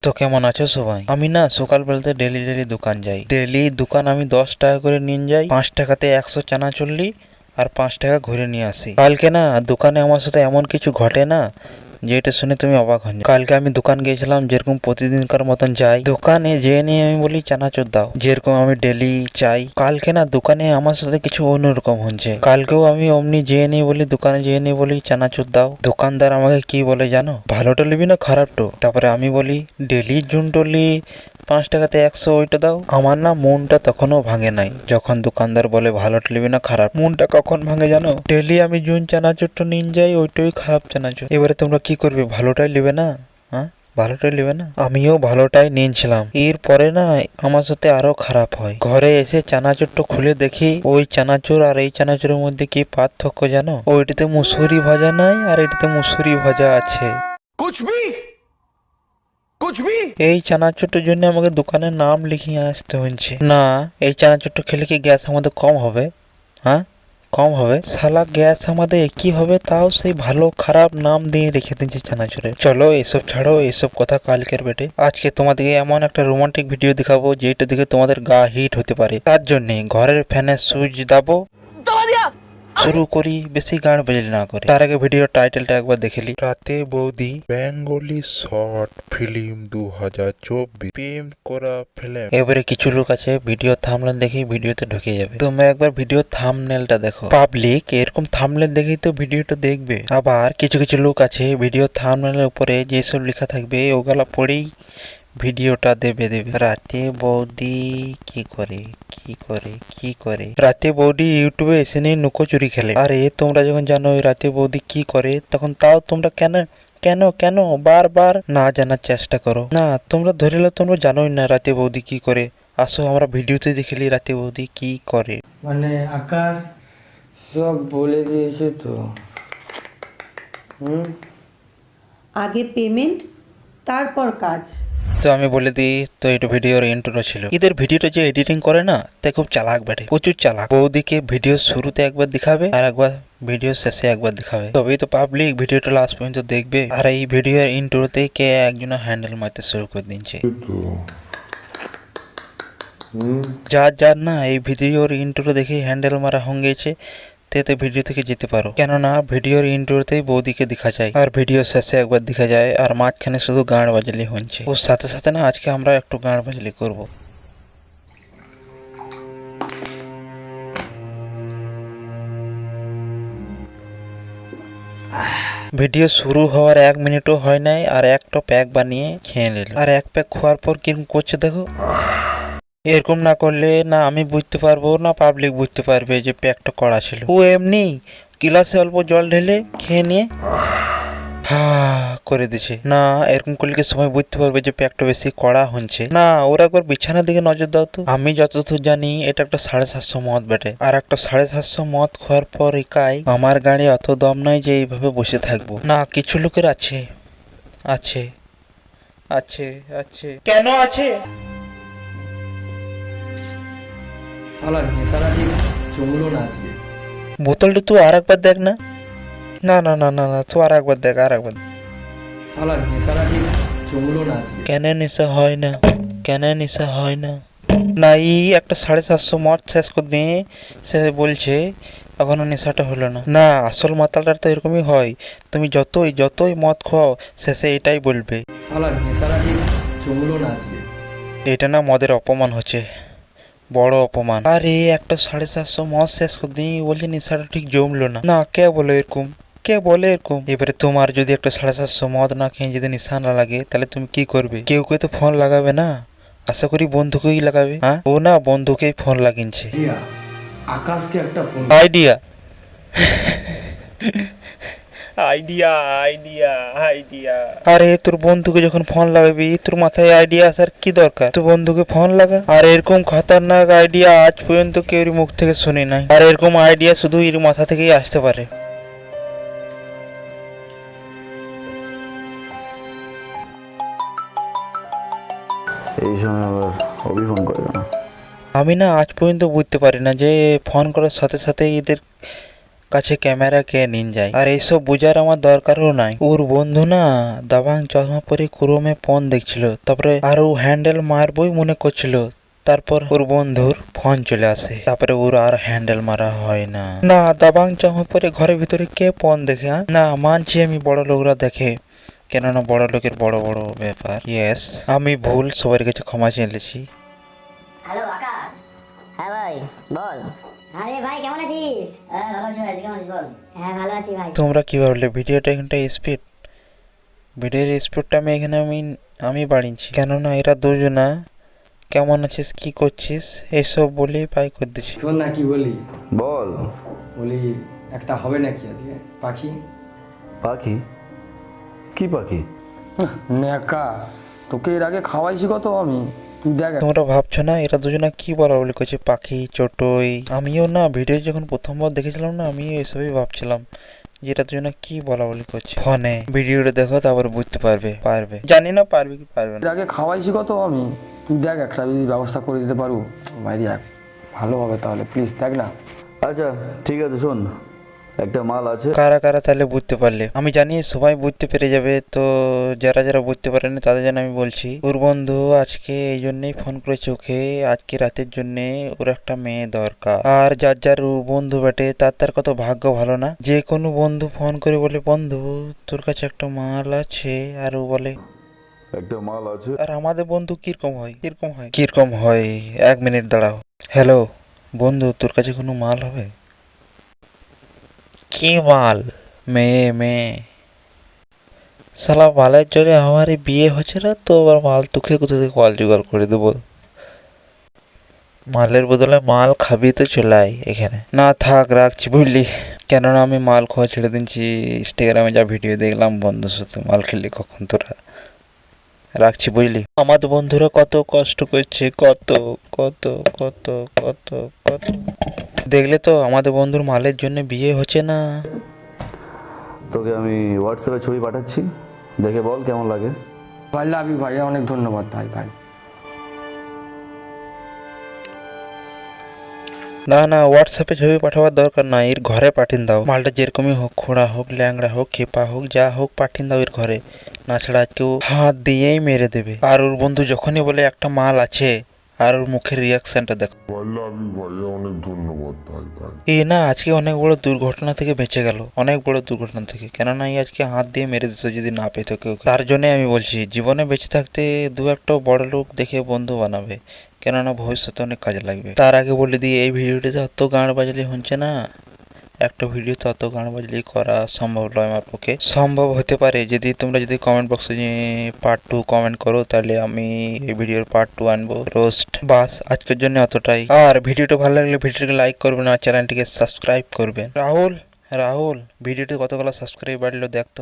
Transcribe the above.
তো কেমন আছো সবাই? আমি না সকাল বেলাতে ডেলি দোকান যাই। ডেলি দোকান আমি 10 টাকা করে নিয়ে যাই। 5 টাকাতে 100 চানাচুর লি আর 5 টাকা ঘুরে নিয়ে আসি। কালকে না দোকানে আমার সাথে এমন কিছু ঘটে না যেটা শুনে তুমি অবাক হয়ে যাবে। কালকে আমি দোকান গিয়েছিলাম, যেরকম প্রতিদিনকার মতন যাই। দোকানে যেয়ে নিয়ে আমি বলি চানাচুর দাও, যেরকম আমি ডেলি চাই। কালকে না দোকানে আমার সাথে কিছু অন্যরকম হচ্ছে। কালকেও আমি অমনি যেয়ে নিয়ে বলি, দোকানে যেয়ে নিয়ে বলি চানাচুর দাও। দোকানদার আমাকে কি বলে জানো? ভালোটা নিবি না খারাপটা? তারপরে আমি বলি ডেলি জুনটলি 5 টাকাতে 100, ওইটা দাও। আমার না মনটা তখনও ভাঙে নাই যখন দোকানদার বলে ভালোটা নিবি না খারাপ। মনটা কখন ভাঙে জানো? ডেলি আমি জুন চানাচুরটা নিয়ে যাই, ওইটাই খারাপ চানাচুর। এবারে তোমরা কি করবে? ভালোটাই নেবে না? হ্যাঁ, ভালোটাই নেবে না? আমিও ভালোটাই নিয়েছিলাম। এরপরে না আমার সাথে আরো খারাপ হয়। ঘরে এসে চানাচুরটা খুলে দেখি ওই চানাচুর আর এই চানাচুরের মধ্যে কি পার্থক্য জানো? ওইটাতে মুসুরি ভাজা নাই আর এটাতে মুসুরি ভাজা আছে। कुछ भी कुछ भी এই চানাচুরটার জন্য আমাকে দোকানের নাম লিখিয়ে আসতে হচ্ছে। না, এই চানাচুরটা খেলে কি গ্যাস আমাদের কম হবে? হ্যাঁ, কম হবে? শালা গ্যাস আমাদের একই হবে, তাও সেই ভালো খারাপ নাম দিয়ে রেখে দিচ্ছে চানাচুরে। চলো এসব ছাড়ো, এসব কথা কালকের বেটে। আজকে তোমাদেরকে এমন একটা রোমান্টিক ভিডিও দেখাবো যেটা দেখে তোমাদের গা হিট হতে পারে। তার জন্য ঘরের ফ্যানের সুইচ দাবো। दबा दिया। শুরু করি বেশি গান বাজলি না করে। তার আগে ভিডিওর টাইটেলটা একবার দেখেলি। রাতে বৌদি বেঙ্গলি শর্ট ফিল্ম 2024 প্রেম করা ফিল্ম। এবারে কিছু লোক আছে ভিডিও থামনেল দেখে ভিডিওতে ঢুকে যাবে। তোমরা একবার ভিডিও থামনেলটা দেখো। পাবলিক এরকম থামনেল দেখেই তো ভিডিওটা দেখবে। আবার কিছু কিছু লোক আছে ভিডিও থামনেলের উপরে যেসব লেখা থাকবে ওগুলা পড়েই ভিডিওটা দেবে। রাতে বৌদি কি করে কি করে কি করে। রাতে বৌদি ইউটিউবে এসে নিয়ে লুকোচুরি খেলে। আরে তোমরা যখন জানো রাতে বৌদি কি করে, তখন তাও তোমরা কেন কেন কেন বারবার না জানার চেষ্টা করো? না, তোমরা ধরিলে তোমরা জানোই না রাতে বৌদি কি করে। আসো আমরা ভিডিওতে দেখলি রাতে বৌদি কি করে। মানে আকাশ সব বলে দিয়েছে তো। আগে পেমেন্ট তারপর কাজ। তো আমি বলে দিই, তো এটা ভিডিওর ইন্ট্রো ছিল। এদের ভিডিওটা যে এডিটিং করে না, তা খুব চালাক বেটে, প্রচুর চালাক। বৌদিকে ভিডিও শুরুতে একবার দেখাবে আর একবার ভিডিও শেষে একবার দেখাবে, তবেই তো পাবলিক ভিডিওটা লাস্ট পর্যন্ত দেখবে। আর এই ভিডিওর ইন্ট্রোতে কে একজন হ্যান্ডেল মারতে শুরু করে দিচ্ছে। যার যার না এই ভিডিওর ইন্ট্রো দেখে হ্যান্ডেল মারা হয়ে গেছে, তে ভিডিও থেকে যেতে পারো। কেননা ভিডিওর ইন্ট্রোতেই বৌদিকে দেখা যায় আর ভিডিও শেষে একবার দেখা যায়, আর মাঝখানে শুধু গান বাজলি হচ্ছে। ওর সাথে সাথে না আজকে আমরা একটু গান বাজলি করব। ভিডিও শুরু হওয়ার 1 মিনিটও হয় নাই আর একটা প্যাক বানিয়ে খেয়ে নিল। আর এক প্যাক খাওয়ার পর কিরকম করছে দেখো। এরকম না করলে না আমি বুঝতে পারবো না পাবলিক বুঝতে পারবে যে প্যাকটা কড়া ছিল। ও এমনি গিলাসে অল্প জল ঢেলে খেয়ে নিয়ে হা করে দিছে। না, এরকম করলে কি সময় বুঝতে পারবে যে প্যাকটা বেশি কড়া হচ্ছে? না, ওরা একবার বিছানার দিকে নজর দাও তো। আমি যতদূর জানি এটা একটা 750 মদ বেটে, আর একটা 750 মদ খাওয়ার পর একাই আমার গাড়ি অত দম নাই যে এইভাবে বসে থাকবো। না, কিছু লোকের আছে আছে আছে আছে। কেন আছে? শালা নেশাটা ঠিক জমলো না আজকে। বোতলটা তুই আর একবার দেখ না। না না না না না, তুই আর একবার দেখ, আর একবার। শালা নেশাটা ঠিক জমলো না আজকে। কেন নেশা হয় না? কেন নেশা হয় না? না, এই একটা 750 মদ শেষ করে দিয়ে সে বলছে এখনো নেশাটা হলো না। না, আসল মাতালটা তো এরকমই হয়। তুমি যতই যতই মদ খাও শেষে এটাই বলবে। শালা নেশাটা ঠিক জমলো না আজকে। এটা না মদের অপমান হচ্ছে, বড় অপমান। আরে একটা 750 মদ শেষ করে দিয়ে বলছে নেশাটা ঠিক জমলো না। না, কে বলে এরকম? কে বলে এরকম? এবারে তোমার যদি একটা 750 মদ না খেয়ে যদি নেশা না লাগে, তাহলে তুমি কি করবে? কেউ কেউ তো ফোন লাগাবে না, আশা করি বন্ধুকেই লাগাবে। হ্যাঁ, ও না বন্ধুকেই ফোন লাগিয়েছে। রিয়া, আকাশকে একটা phone. Idea idea idea idea. আরে তোর বন্ধুকে যখন ফোন লাগাবি, তোর মাথায় আইডিয়া আসার কি দরকার? তোর বন্ধুকে ফোন লাগা। আর এরকম খতরনাক আইডিয়া আজ পর্যন্ত কেউ মুখ থেকে শুনি নাই। আর এরকম আইডিয়া শুধু এর মাথা থেকেই আসতে পারে। এই সময় আবার অভি ফোন করে কেন? আমি না আজ পর্যন্ত বুঝতে পারি না যে ফোন করার সাথে সাথে এদের কাছে ক্যামেরা কে নিন যায়, আর এইসব বুঝার আমার দরকারও নাই। ওর বন্ধু না দাবাং চশমা পরে ক্রোমে ফোন দেখছিল, তারপরে আর ও হ্যান্ডেল মারবই মনে করছিল। তারপর ওর বন্ধুর ফোন চলে আসে, তারপরে ওর আর হ্যান্ডেল মারা হয় না। না দাবাং চশমা পরে ঘরের ভিতরে কে ফোন দেখে? না মানছি আমি বড় লোকরা দেখে, কেননা বড় লোকের বড় বড় ব্যাপার। ইয়েস, আমি ভুল, সবার কাছে ক্ষমা চেয়েছি। হ্যালো আকাশ। হ্যাঁ ভাই বল। আরে ভাই কেমন আছিস? হ্যাঁ ভালো আছি ভাই, তুই কেমন আছিস বল? হ্যাঁ ভালো আছি ভাই। তোমরা কি ভাবলে ভিডিওটা এখানটা স্পিড? ভিডিওর স্পিডটা আমি বাড়িয়েছি, কেননা এরা দুজনা কেমন আছিস কি করছিস এসব বলেই পাই করে দিচ্ছি। শোন না কি বলি, বল। বলি একটা হবে নাকি আজকে পাখি? পাখি? কি পাখি? নেকা, তোকে এর আগে খাওয়াইছি কত আমি, তুই দেখ। তোমরা ভাবছো না এরা দুজনা কি বলা বলি করছে, পাখি চটই? আমিও না ভিডিও যখন প্রথমবার দেখেছিলাম না, আমিও এসবই ভাবছিলাম যে এরা দুজনা কি বলা বলি করছে। ফোনে ভিডিওটা দেখো তারপর বুঝতে পারবে। জানি না পারবে কি পারবে না। এর আগে খাওয়াইছি কত আমি, তুই দেখ একটা যদি ব্যবস্থা করে দিতে পারো ভাই ভালো হবে তাহলে, প্লিজ দেখ না। আচ্ছা ঠিক আছে, শোন, একটা মাল আছে। কারা কারা তাহলে বুঝতে পারলে? আমি জানি সবাই বুঝতে পেরে যাবে, তো যারা যারা বুঝতে পারেনি তাদের জন্য আমি বলছি। ওর বন্ধু আজকে এই জন্যই ফোন করেছে ওকে, আজকে রাতের জন্যে ওর একটা মেয়ে দরকার। আর যার যার ও বন্ধু বেটে তার কত ভাগ্য ভালো না, যে কোনো বন্ধু ফোন করে বলে বন্ধু তোর কাছে একটা মাল আছে, আর ও বলে একটা মাল আছে। আর আমাদের বন্ধু কিরকম হয় 1 মিনিট দাঁড়াও। হ্যালো বন্ধু, তোর কাছে কোনো মাল হবে? কি মাল? মেয়ে। শালা মালের জন্য আমার এই বিয়ে হচ্ছে না তো, আবার মাল তোকে কোথা থেকে মাল জোগাড় করে দেবো? মালের বদলে মাল খাবি তো চলে আয় এখানে। না থাক, রাখছি বুঝলি, কেননা আমি মাল খাওয়া ছেড়ে দিচ্ছি। ইনস্টাগ্রামে যা ভিডিও দেখলাম বন্ধুর সাথে মাল খেলি কখন তোরা। রাখছি বুঝলি। আমাদের বন্ধুরা কত কষ্ট করছে, কত কত কত কত কত। দেখলে তো আমাদের বন্ধুর মালের জন্য বিয়ে হচ্ছে না। তোকে আমি হোয়াটসঅ্যাপে ছবি পাঠাচ্ছি, দেখে বল কেমন লাগে। ভাই লাভ ইউ ভাই, অনেক ধন্যবাদ ভাই। না হোয়াটসঅ্যাপে ছবি পাঠাবার দরকার নাই, এর ঘরে পাঠিয়ে দাও। মালটা যেরকমই হোক, খোঁড়া হোক, ল্যাংড়া হোক, খেপা হোক, যা হোক পাঠিয়ে দাও এর ঘরে, না ছাড়া আজকেও হাত দিয়েই মেরে দেবে। আর ওর বন্ধু যখনই বলে একটা মাল আছে, আর ওর মুখের রিয়াকশনটা দেখো। এ না আজকে অনেক বড় দুর্ঘটনা থেকে বেঁচে গেল, অনেক বড় দুর্ঘটনা থেকে, কেননা এই আজকে হাত দিয়ে মেরে দিত যদি না পেতো কেউ। তার জন্যই আমি বলছি জীবনে বেঁচে থাকতে দু একটা বড় লোক দেখে বন্ধু বানাবে, কেননা ভবিষ্যতে অনেক কাজে লাগবে। তার আগে বলে দিই এই ভিডিওটিতে অত গান বাজলে হচ্ছে না, একটা ভিডিওতে অত গান বাজলেই করা সম্ভব নয় আমার পক্ষে। সম্ভব হতে পারে তোমরা যদি কমেন্ট বক্সে পার্ট 2 কমেন্ট করো, তাহলে আমি এই ভিডিওর পার্ট 2 আনবো, রোস্ট। বাস আজকের জন্য অতটাই। আর ভিডিওটা ভালো লাগলে ভিডিওটিকে লাইক করবেন আর চ্যানেলটিকে সাবস্ক্রাইব করবেন। রাহুল ভিডিওটি কতগুলো সাবস্ক্রাইব বাড়লো দেখতো।